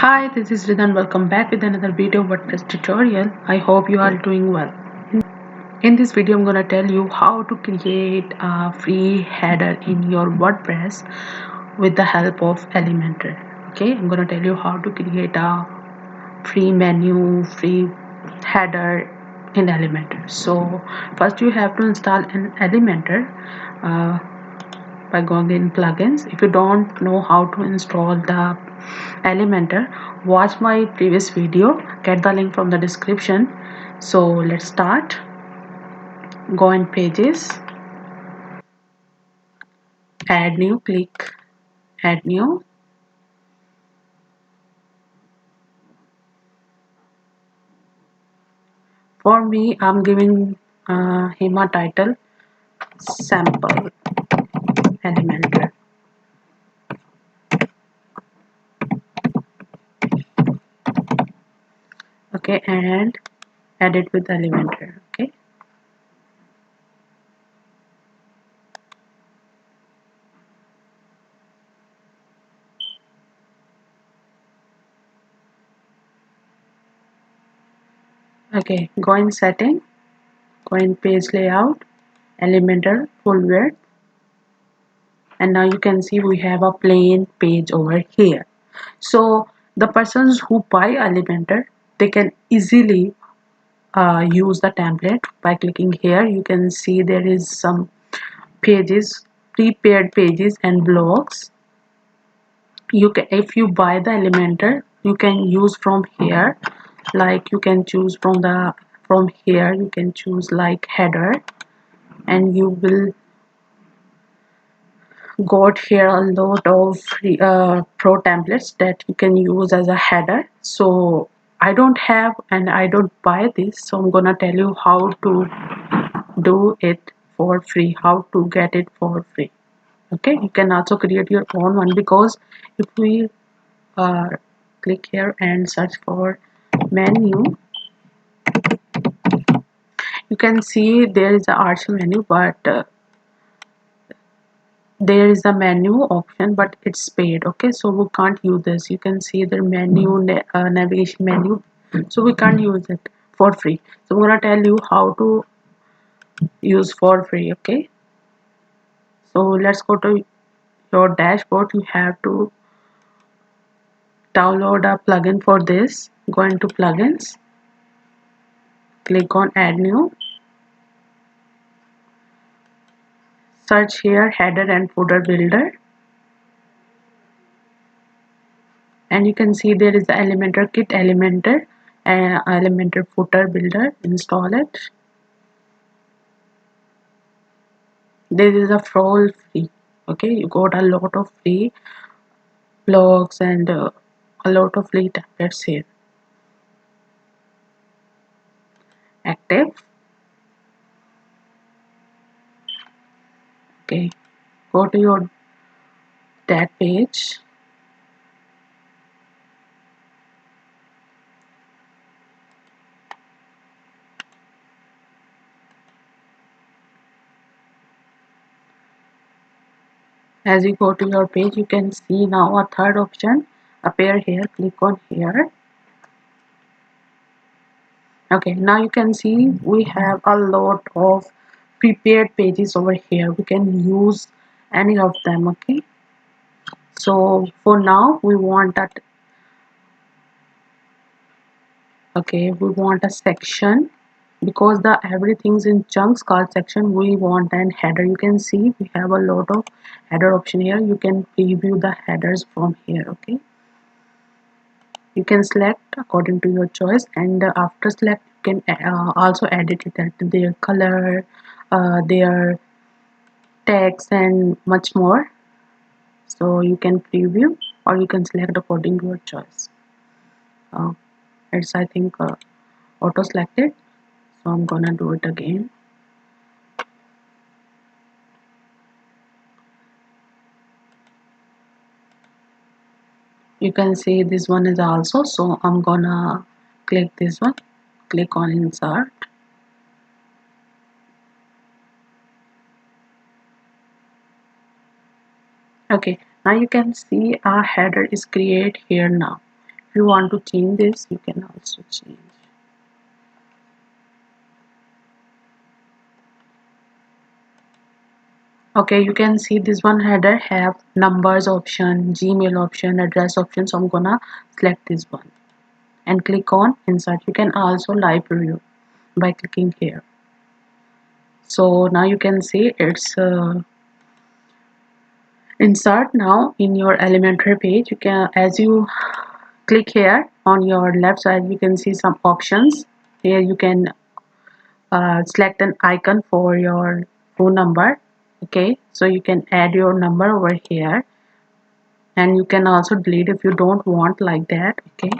Hi, this is Ridan. Welcome back with another video WordPress tutorial. I hope you are doing well. In this video, I'm going to tell you how to create a free header in your WordPress with the help of Elementor. Okay, I'm going to tell you how to create a free menu, free header in Elementor. So first you have to install an Elementor. By going in plugins. If you don't know how to install the Elementor, watch my previous video, get the link from the description. So let's start. Go in pages, add new, click add new. For me, I'm giving him a title, sample Elementor. Okay, and add it with Elementor. Okay, go in setting, go in page layout, Elementor full width, and now you can see we have a plain page over here. So the persons who buy Elementor, they can easily use the template by clicking here. You can see there is some pages, prepared pages and blocks. You can, if you buy the Elementor, you can use from here. Like you can choose from here you can choose like header, and you will got here a lot of pro templates that you can use as a header. So I don't have and I don't buy this, so I'm gonna tell you how to do it for free, how to get it for free. Okay, you can also create your own one, because if we uh, click here and search for menu, you can see there is a arch menu, but there is a menu option, but it's paid. Okay, so we can't use this. You can see the menu, navigation menu, so we can't use it for free. So I'm gonna tell you how to use for free. Okay, so let's go to your dashboard. You have to download a plugin for this. Go into plugins, click on add new, search here header and footer builder, and you can see there is the Elementor kit, Elementor and Elementor footer builder. Install it. This is a full free. Okay, you got a lot of free blogs and a lot of free templates here. Active. Okay, go to your that page. As you go to your page, you can see now a third option appear here. Click on here. Okay, now you can see we have a lot of prepared pages over here. We can use any of them. Okay, so for now we want that. Okay, we want a section, because the everything's in chunks called section. We want an header. You can see we have a lot of header option here. You can preview the headers from here. Okay, you can select according to your choice, and after select you can also edit it at their color, their text and much more. So you can preview or you can select according to your choice. uh, it's I think auto selected, so I'm gonna do it again. You can see this one is also, so I'm gonna click this one, click on insert. Okay, now you can see our header is created here now. If you want to change this, you can also change. Okay, you can see this one header have numbers option, Gmail option, address option. So I'm gonna select this one and click on insert. You can also live preview by clicking here. So now you can see it's insert now in your Elementor page. You can, as you click here on your left side, you can see some options. Here you can select an icon for your phone number. Okay, so you can add your number over here, and you can also delete if you don't want like that. Okay,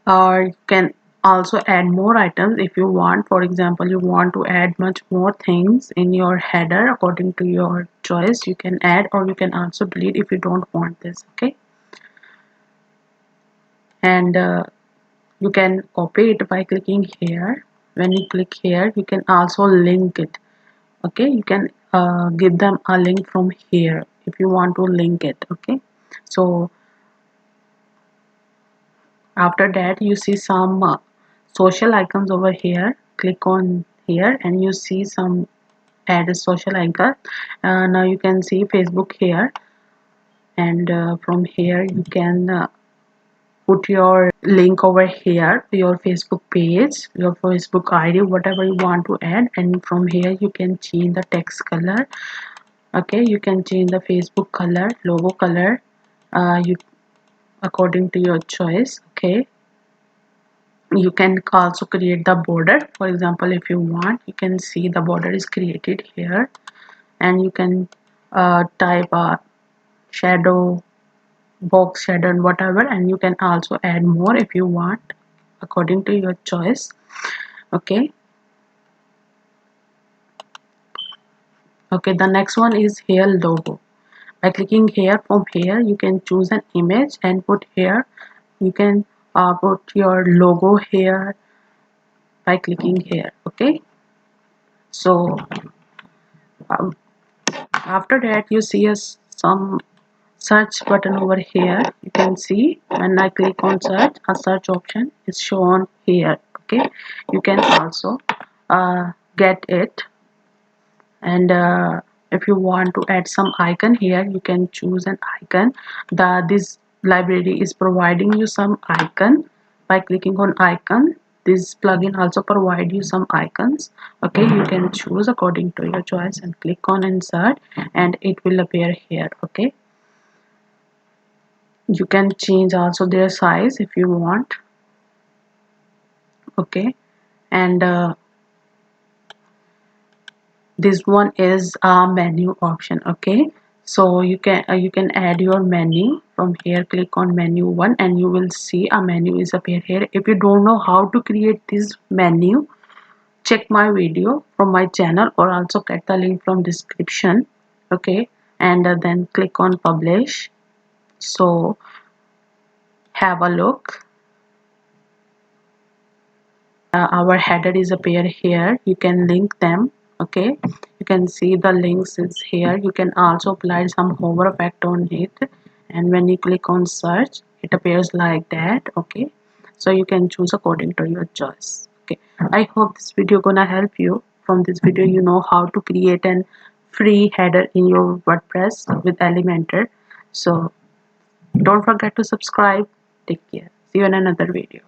or you can also add more items if you want. For example, you want to add much more things in your header. According to your choice, you can add, or you can also delete if you don't want this. Okay, and you can copy it by clicking here. When you click here, you can also link it. Okay, you can give them a link from here if you want to link it. Okay, so after that, you see some social icons over here. Click on here and you see some add a social icon. Now you can see Facebook here, and from here you can put your link over here, your Facebook page, your Facebook ID, whatever you want to add. And from here you can change the text color. Okay, you can change the Facebook color, logo color, you according to your choice. Okay, you can also create the border. For example, if you want, you can see the border is created here, and you can type a shadow, box shadow, and whatever, and you can also add more if you want according to your choice. Okay, okay, the next one is here logo. By clicking here, from here you can choose an image and put here. You can put your logo here by clicking here. Okay, so um, after that you see some search button over here. You can see when I click on search, a search option is shown here. Okay, you can also get it, and if you want to add some icon here, you can choose an icon. This library is providing you some icon. By clicking on icon, this plugin also provide you some icons. Okay, you can choose according to your choice and click on insert, and it will appear here. Okay, you can change also their size if you want. Okay, and this one is a menu option. Okay, so you can add your menu from here. Click on menu one and you will see a menu is appear here. If you don't know how to create this menu, check my video from my channel, or also get the link from description. Okay, and then click on publish. So have a look. Our header is appear here. You can link them. Okay, you can see the links is here. You can also apply some hover effect on it, and when you click on search, it appears like that. Okay, so you can choose according to your choice. Okay, I hope this video gonna help you. From this video you know how to create an free header in your WordPress with Elementor. So don't forget to subscribe. Take care, see you in another video.